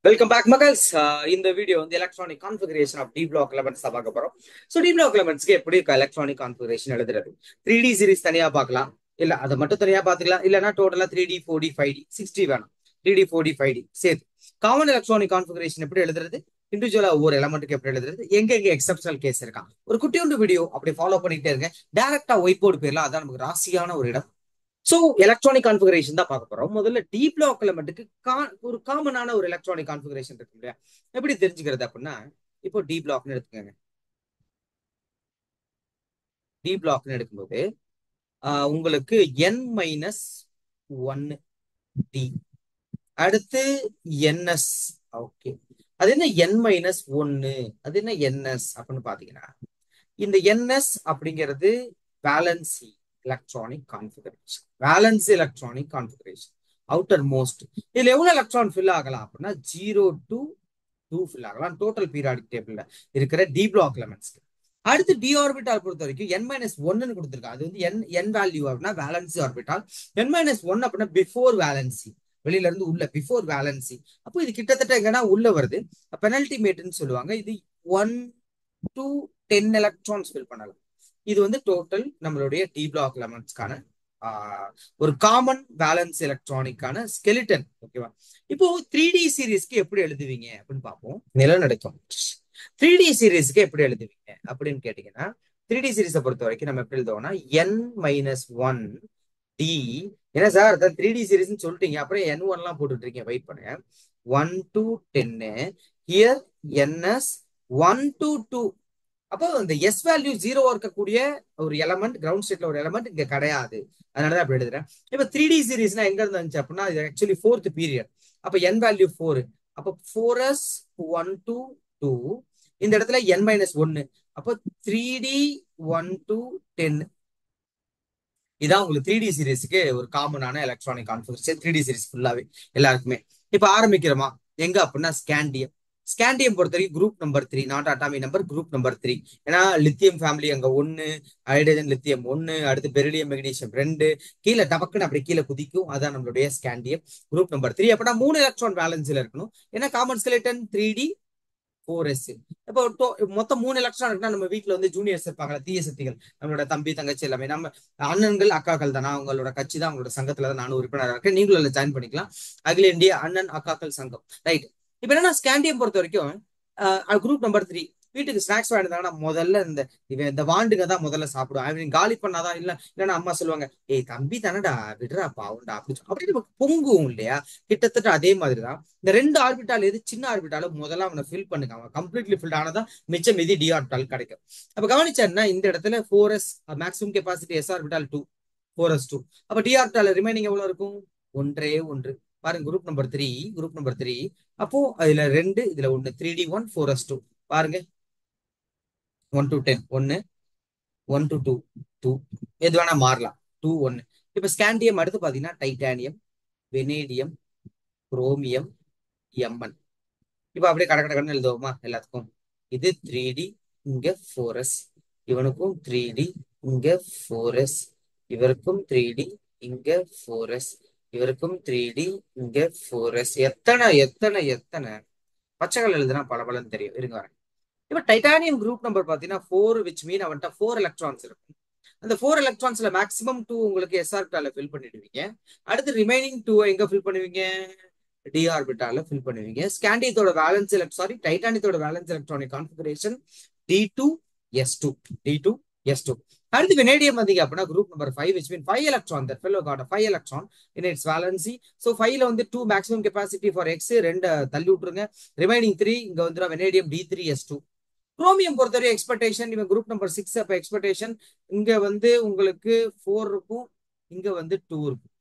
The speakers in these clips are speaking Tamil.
Welcome back மக்கள்ஸ். இந்த வீடியோ வந்து electronic configuration of d block elements தான் பார்க்க போறோம். ஸோ டி பிளாக் எலமெண்ட்ஸ்க்கு எப்படி எலக்ட்ரானிக் கான்ஃபிகரேஷன் எழுதுறது, 3D சீரிஸ் தனியா பார்க்கலாம், இல்ல அதை மட்டும் தனியா பார்த்துக்கலாம், இல்லைன்னா டோட்டலா 3D 4D 5D 6D வேணும், 3D 4D 5D சேர்த்து காமன் எலக்ட்ரானிக் கான்ஃபிகரேஷன் எப்படி எழுதுறது, இண்டிவிஜுவலா ஒவ்வொரு எலமெண்ட்டுக்கு எப்படி எழுதுறது, எங்க எக்ஸப்ஷனல் கேஸ் இருக்கான், ஒரு குட்டியோண்டு வீடியோ அப்படி ஃபாலோ பண்ணிட்டே இருங்க. டைரக்டா ஒயிட் போர்டு பேர்ல அதான் நமக்கு ராசியான ஒரு இடம். சோ எலக்ட்ரானிக் கான்ஃபிகரேஷன் தான் பார்க்க போறோம். முதல்ல டி பிளாக் எலமெண்ட்டுக்கு ஒரு காமனான ஒரு எலக்ட்ரானிக் கான்ஃபிகரேஷன் இருக்கு இல்லையா, எப்படி தெரிஞ்சுக்கிறது அப்படின்னா, இப்போ டி பிளாக்னு எடுத்துக்கோங்க. டி பிளாக்னு எடுக்கும்போது உங்களுக்கு என் மைனஸ் ஒன்னு டி, அடுத்து என்எஸ். ஓகே, அது என்ன என் மைனஸ் ஒன்னு, அது என்ன என்எஸ் அப்படின்னு பாத்தீங்கன்னா, இந்த என்எஸ் அப்படிங்கிறது valency electronic configuration. Valence electronic configuration outer most. இதுல எவ்வளவு எலக்ட்ரான் ஃபில் ஆகலாம் அப்படின்னா 0 to 2 ஃபில் ஆகலாம் டோட்டல் பீரியாடிக் டேபிள்ல இருக்கிற டி பிளாக் எலமெண்ட்ஸ்க்கு. அடுத்து டி ஆர்பிட்டால் பொறுத்த வரைக்கும் என் மைனஸ் ஒன்னு கொடுத்துருக்காங்க. அது வந்து என் வேல்யூ அப்படின்னா வேலன்சி ஆர்பிட்டால். என் மைனஸ் ஒன் அப்படின்னா பிஃபோர் வேலன்சி, வெளியில இருந்து உள்ள பிஃபோர் வேலன்சி. அப்போ இது கிட்டத்தட்ட எங்கன்னா உள்ள வருது, பெனல்டி மேட்னு சொல்லுவாங்க. இது 1 to 10 எலக்ட்ரான்ஸ் ஃபில் பண்ணலாம். இது வந்து டோட்டல் நம்மளுடைய டி பிளாக் எலமெண்ட்ஸ்க்கான ஒரு காமன் வேலன்ஸ் எலக்ட்ரானிக்கான ஸ்கெலிட்டன். ஓகேவா? இப்போ 3D சீரீஸ்க்கு எப்படி எழுதுவீங்க அப்படின்னு பார்ப்போம். நிலநடுக்கம் 3D சீரீஸ்க்கு எப்படி எழுதுவீங்க அப்படின்னு கேட்டீங்கன்னா, 3D சீரீஸை பொறுத்த வரைக்கும் நம்ம எப்படி எழுதுவோம்னா என் மைனஸ் ஒன் டி. என்ன சார் 3D சீரீஸ்ன்னு சொல்லிட்டீங்க, அப்புறம் என் ஒன்லாம் போட்டுட்டு இருக்கீங்க, வெயிட் பண்ணுங்க. 1 to 10 ஹியர் என்எஸ் 1 to 2. அப்போ இந்த எஸ் வேல்யூ ஜீரோவா இருக்கக்கூடிய ஒரு எலமெண்ட், கிரவுண்ட் ஸ்டேட்ல ஒரு எலமெண்ட் இங்க கிடையாது. அதனாலதான் அப்படி எழுதுறேன். இப்ப 3D சீரீஸ்னா எங்க இருந்து வந்துச்சு அப்படின்னா, இது ஆக்சுவலி ஃபோர்த் பீரியட். அப்ப என் வேல்யூ 4, அப்போ 4s 1 to 2. இந்த இடத்துல n மைனஸ் ஒன்னு, அப்போ 3D 1 to 10. இதான் உங்களுக்கு 3D சீரீஸ்க்கு ஒரு காமனான எலக்ட்ரானிக் கான்ஃபிகரேஷன். 3D சீரீஸ் ஃபுல்லாவே எல்லாருக்குமே. இப்ப ஆரம்பிக்கிறோமா எங்க அப்படின்னா ஸ்கேண்டியம். ஸ்கேண்டியம் பொறுத்த வரைக்கும் group number 3, not atomic number, group number 3. ஏன்னா லித்தியம் ஃபேமிலி அங்க ஒன்னு, ஹைட்ரஜன் லித்தியம் ஒன்னு, அடுத்து பெரிலியம் மெக்னீசியம் 2, கீழே டபக்குன்னு அப்படி கீழே குதிக்கும். அதான் நம்மளுடைய ஸ்கேண்டியம் குரூப் நம்பர் 3. அப்படின்னா 3 எலக்ட்ரான் பேலன்ஸ்ல இருக்கணும். ஏன்னா காமன் ஸ்கெலிட்டன் 3D 4s. இப்போ மொத்தம் 3 எலக்ட்ரான் இருக்குன்னா, நம்ம வீட்டுல வந்து ஜூனியர்ஸ் இருப்பாங்களா, தீய சக்திகள், நம்மளோட தம்பி தங்கச்சி எல்லாமே நம்ம அண்ணன்கள் அக்காக்கள் தானே. அவங்களோட கட்சி தான், அவங்களோட சங்கத்துல தான் நானும் உறுப்பினராக இருக்கேன், நீங்களும் அதில் ஜாயின் பண்ணிக்கலாம். அகில இந்திய அண்ணன் அக்காக்கள் சங்கம், ரைட். இப்ப என்னன்னா ஸ்கேண்டியம் பொறுத்த வரைக்கும் குரூப் நம்பர் 3. வீட்டுக்கு ஸ்நாக்ஸ் வாங்கிட்டாங்கன்னா முதல்ல இந்த வாண்டுங்க தான் முதல்ல சாப்பிடும். அவங்க காலி பண்ணாதான், இல்லைன்னா அம்மா சொல்லுவாங்க, ஏய் தம்பி தானடா விடுறா பாவுண்டா அப்படி நமக்கு பொங்குவோம் இல்லையா. கிட்டத்தட்ட அதே மாதிரிதான் இந்த ரெண்டு ஆர்பிட்டால் எது சின்ன ஆர்பிட்டாலும் முதல்ல அவனை ஃபில் பண்ணுங்க. அவன் கம்ப்ளீட்லி ஃபில் ஆனதான் மிச்சம் மீதி டி ஆர்பிட்டால் கிடைக்கும். அப்ப கவனிச்சா இந்த இடத்துல 4s maximum capacity S orbital 2, 4s 2. அப்ப டி ஆர்பிட்டால் ரிமைனிங் எவ்வளவு இருக்கும்? ஒன்றே ஒன்று. பாருங்க குரூப் நம்பர் 3, குரூப் நம்பர் 3. அப்போ அதுல 2, இதுல 1, 3D 1 4s 2. பாருங்க 1 to 10 1, 1 to 2 2, எது வேணா மாறலாம். 2 1. இப்ப ஸ்கேண்டியம் அடுத்து பாத்தீங்கன்னா டைட்டானியம், வெனேடியம், குரோமியம், எம்என். இப்ப அப்படியே கடற்கடன்னு எழுதுவோமா எல்லாத்துக்கும்? இது 3D, இங்க 4s, இவனுக்கும் 3D, இங்க 4s, இவருக்கும் 3D, இங்க 4s, இவருக்கும் 3D, இங்க 4s. எத்தனை எத்தனை எத்தனை பச்சைகள் எழுதுனா பல பலன்னு தெரியும். இருங்க வரேன். இப்ப டைட்டானியம் குரூப் நம்பர் பாத்தீங்கன்னா 4, விச் மீன் அவன்கிட்ட 4 எலக்ட்ரான்ஸ் இருக்கும். அந்த 4 எலக்ட்ரான்ஸ்ல மேக்ஸிமம் 2 உங்களுக்கு எஸ் ஆர்பிட்டால ஃபில் பண்ணிடுவீங்க. அடுத்து ரிமைனிங் 2 எங்க ஃபில் பண்ணுவீங்க? டி ஆர்பிட்டால ஃபில் பண்ணுவீங்க. ஸ்கேண்டியத்தோட வேலன்ஸ் டைட்டானியத்தோட valence electronic configuration D2 S2, D2 S2. அடுத்து வெனேடியம் வந்தீங்க அப்படின்னா group number 5, which mean 5 electron. That fellow got a 5 electron in its valency. So 5ல வந்து 2 maximum capacity for X, 2 தள்ளி விட்டுருங்க. ரிமைனிங் 3 இங்க வந்துடும் வெனேடியம் D3 S2. குரோமியம் பொறுத்தவரை எக்ஸ்பெக்டேஷன், இவன் குரூப் நம்பர் 6. அப்ப எக்ஸ்பெக்டேஷன் இங்க வந்து உங்களுக்கு 4 இருக்கும், இங்க வந்து 2 இருக்கும்.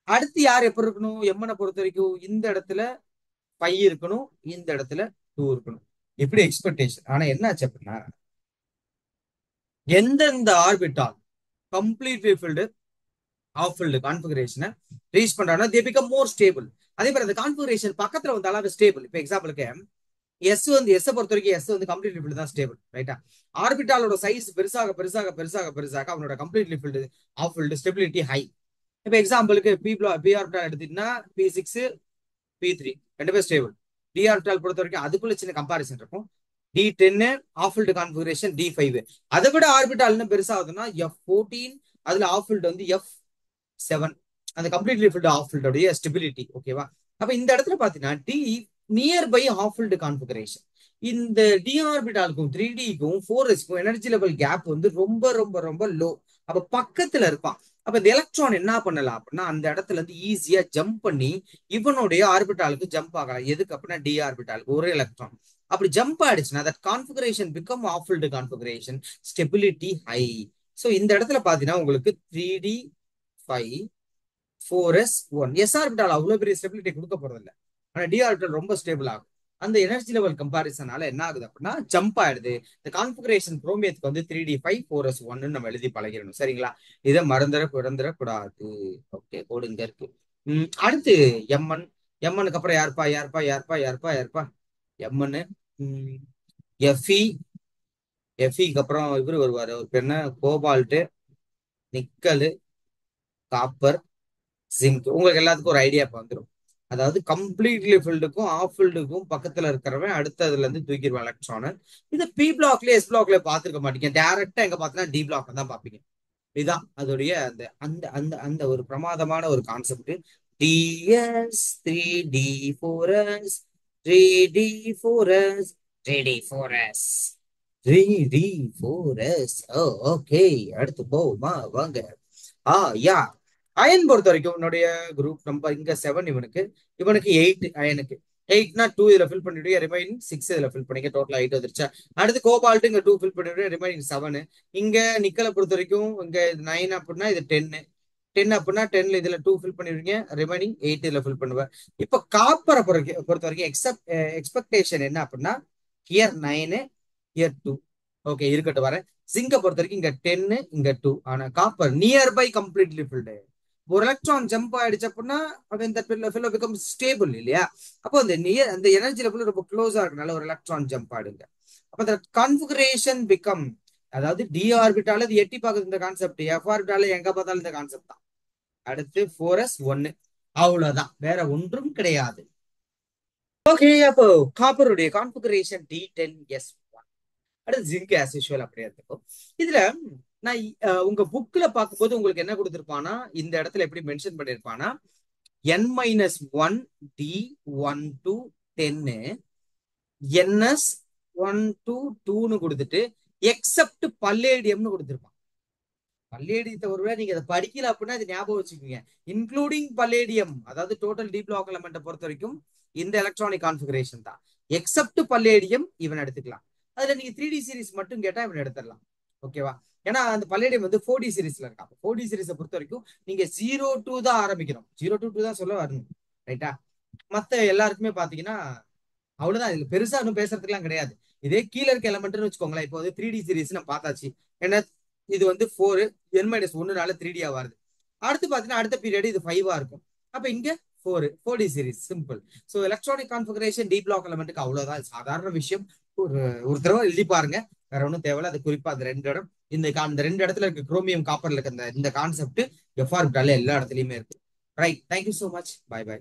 அடுத்து யார் எப்படி இருக்கணும்? எம்மனை பொறுத்த வரைக்கும் இந்த இடத்துல 5 இருக்கணும், இந்த இடத்துல 2 இருக்கணும். எப்படி எக்ஸ்பெக்டேஷன். ஆனா என்ன ஆச்சு அப்படின்னா, எந்தெந்த orbital completely filled half filled கான்ஃபிகரேஷனை ரீச் பண்றாங்கன்னா தே பிகம் மோர் ஸ்டேபிள். அதே மாதிரி அந்த கான்ஃபிகரேஷன் பக்கத்துல வந்து அளவு ஸ்டேபிள். இப்போ எக்ஸாம்பிளுக்கு எஸ் வந்து எஸ் பொறுத்த வரைக்கும் எஸ் வந்து கம்ப்ளீட்லி ஃபில்டு தான் ஸ்டேபிள், ரைட்டா. ஆர்பிட்டாலோட சைஸ் பெருசாக பெருசாக பெருசாக பெருசாக அவனோட completely filled half filled stability high. இப்போ எக்ஸாம்பிளுக்கு பி ஆர்பிட்டால் எடுத்தீங்கன்னா P6 P3 ரெண்டு பேர் ஸ்டேபிள். டி ஆர்பிட்டால் பொறுத்த வரைக்கும் அதுக்குள்ள சின்ன கம்பாரிசன் இருக்கும். D10 of filled configuration D5. அதை விட ஆர்பிட்டால் இன்னும் பெருசாகுதுன்னா F14, அதுல ஆஃப் ஃபில்டு வந்து F7. அந்த கம்ப்ளீட்லி ஃபில்டு ஆஃப் ஃபில்டோடைய ஸ்டெபிலிட்டி. ஓகேவா? அப்ப இந்த இடத்துல பாத்தீங்கன்னா d nearby half filled configuration. இந்த டி ஆர்பிட்டாலுக்கும் 3Dக்கும் 4sக்கும் எனர்ஜி லெவல் கேப் வந்து ரொம்ப ரொம்ப ரொம்ப லோ. அப்ப பக்கத்துல இருப்பான். அப்ப இந்த எலக்ட்ரான் என்ன பண்ணலாம் அப்படின்னா அந்த இடத்துல இருந்து ஈஸியா ஜம்ப் பண்ணி இவனுடைய ஆர்பிட்டாலுக்கு ஜம்ப் ஆகலாம். எதுக்கு அப்படின்னா டி ஆர்பிட்டாலுக்கு ஒரு எலக்ட்ரான் அப்படி ஜம்ப் ஆயிடுச்சுன்னா that configuration become half filled configuration, stability high. So இந்த இடத்துல பாத்தீங்கன்னா உங்களுக்கு 3D5 4s1 எஸ் ஆர்பிட்டால் அவ்வளவு பெரிய ஸ்டெபிலிட்டி கொடுக்க போறது இல்லை. ஆனா டி ஆர்பிட்டால் ரொம்ப ஸ்டேபிள் ஆகும். அந்த எனர்ஜி லெவல் கம்பாரிசனால என்ன ஆகுது அப்படின்னா ஜம்ப் ஆயிடுது. இந்த கான்ஃபிகரேஷன் குரோமியத்துக்கு வந்து 3D5 4s1 நம்ம எழுதி பழகிடணும். சரிங்களா? இதை மறந்துடக்கூடாது. ஓகே, ஓடுங்க இருக்கு. அடுத்து எம்என். எம்எனுக்கு அப்புறம் யாருப்பா? எம்என். எஃப்இக்கு அப்புறம் இவரு வருவாரு, ஒரு பேர் என்ன, கோபால்ட், நிக்கல், காப்பர், ஜிங்க். உங்களுக்கு எல்லாத்துக்கும் ஒரு ஐடியா இப்ப வந்துடும். அதாவது கம்ப்ளீட்லி ஃபில்டுக்கும் ஆஃப் ஃபில்டுக்கும் பக்கத்துல இருக்கிறவன் அடுத்ததுல இருந்து தூக்கிடுவான் எலக்ட்ரானு. இது பி பிளாக்ல எஸ் பிளாக்ல பாத்துருக்க மாட்டீங்க. டைரக்டா எங்க பார்த்தீங்கன்னா டி பிளாக் தான் பாப்பீங்க. இதுதான் அதோடைய அந்த அந்த அந்த அந்த ஒரு பிரமாதமான ஒரு concept. DS 3D4s 3D4s 3D4s 3D4s. Okay, அடுத்து போமா வாங்க. யா, அயன் பொறுத்த வரைக்கும் உன்னுடைய குரூப் நம்பர் இங்க 7, இவனுக்கு 8. அயனுக்கு 8னா 2 இதுல ஃபில் பண்ணிட்டு ரிமைனிங் 6 இதுல ஃபில் பண்ணிக்க, டோட்டல் 8 வந்துருச்சா. அடுத்து கோபால்ட் இங்க 2 ஃபில் பண்ணிட்டு ரிமைனிங் 7. இங்க நிக்கலை பொறுத்த வரைக்கும் இங்க 9 அப்படின்னா இது 10 அப்படின்னா 10ல இதுல 2 ஃபில் பண்ணிடுவீங்க, ரிமைனிங் 8 இதுல ஃபில் பண்ணுவேன். இப்ப காப்பரை பொறுத்த வரைக்கும் எக்ஸ்பெக்டேஷன் என்ன அப்படின்னா ஹியர் 9 ஹியர் 2. ஓகே, இருக்கட்டும் வரேன். ஜிங்கை பொறுத்த வரைக்கும் இங்க 10 இங்க 2. ஆனா காப்பர் நியர்பை கம்ப்ளீட்லி ஃபில்டு. ஒரு எலக்ட்ரான் ஜம்ப் ஆயிடுச்சு அப்படின்னா இந்த பிகம் ஸ்டேபிள் இல்லையா? அப்போ அந்த எனர்ஜி லெவல் ரொம்ப க்ளோஸா இருக்கனால ஒரு எலக்ட்ரான் ஜம்ப் ஆயிடுங்க. அப்ப இந்த கான்ஃபிகரேஷன் பிகம், அதாவது டி ஆர்பிட்டால இது எட்டி பார்க்குது இந்த கான்செப்ட், எஃப் ஆர்பிட்டால எங்க பார்த்தாலும் இந்த கான்செப்ட் தான். அடுத்து 4s1, அவ்வளவுதான், வேற ஒன்றும் கிடையாது. ஓகே, அப்போ காப்பருடைய கான்ஃபிகரேஷன் D10s1. அடுத்து ஜிங்க் ஆஸ் யூஷுவல் அப்படியே இருக்கும். இதுல நான் உங்க புக்ல பார்க்கும்போது உங்களுக்கு என்ன கொடுத்திருப்பானா, இந்த இடத்துல எப்படி மென்ஷன் பண்ணிருப்பானா N-1 D1 to 10 NS1 to 2ன்னு கொடுத்துட்டு எக்ஸப்ட் பல்லேடியம்னு கொடுத்திருப்பான். பல்லேடியத்தை ஒருவேளை நீங்க அதை படிக்கல அப்படின்னா அது ஞாபகம் வச்சுக்கோங்க. இன்க்ளூடிங் பல்லேடியம், அதாவது டோட்டல் டி பிளாக் எலமெண்ட்டை பொறுத்த வரைக்கும் இந்த எலக்ட்ரானிக் கான்ஃபிகரேஷன் தான். எக்ஸப்ட் பல்லேடியம் இவன் எடுத்துக்கலாம். அதுல நீங்க 3D சீரிஸ் மட்டும் கேட்டா இவன் எடுத்துடலாம். ஓகேவா? ஏன்னா அந்த பல்லேடியம் வந்து 4D சீரிஸ்ல இருக்கா. 4D சீரிஸை பொறுத்த வரைக்கும் நீங்க 0-2 தான் ஆரம்பிக்கணும், 0-2 தான் சொல்ல வரணும். ரைட்டா? மத்த எல்லாருக்குமே பாத்தீங்கன்னா அவ்வளவுதான். இதுல பெருசா இன்னும் பேசுறதுக்குலாம் கிடையாது. இதே கீழே இருக்க எலமெண்ட்னு வச்சுக்கோங்களேன். இப்போ வந்து 3D சீரிஸ் நம்ம பார்த்தாச்சு. ஏன்னா இது வந்து 4 N-1 3D வருது. அடுத்து பாத்தீங்கன்னா அடுத்த பீரியட் இது 5 இருக்கும். அப்ப இங்க 4D series simple. So electronic configuration D block எலமெண்ட்டுக்கு அவ்வளவுதான், சாதாரண விஷயம். ஒரு தடவை எழுதி பாருங்க, வேற ஒன்றும் தேவையில்ல. அது குறிப்பா அந்த 2 இடம், இந்த 2 இடத்துல இருக்க குரோமியம் காப்பர்ல இருக்க இந்த கான்செப்ட் எஃப்ஆர்பிட்டால எல்லா இடத்துலயுமே இருக்கு. Right, thank you so much, bye by.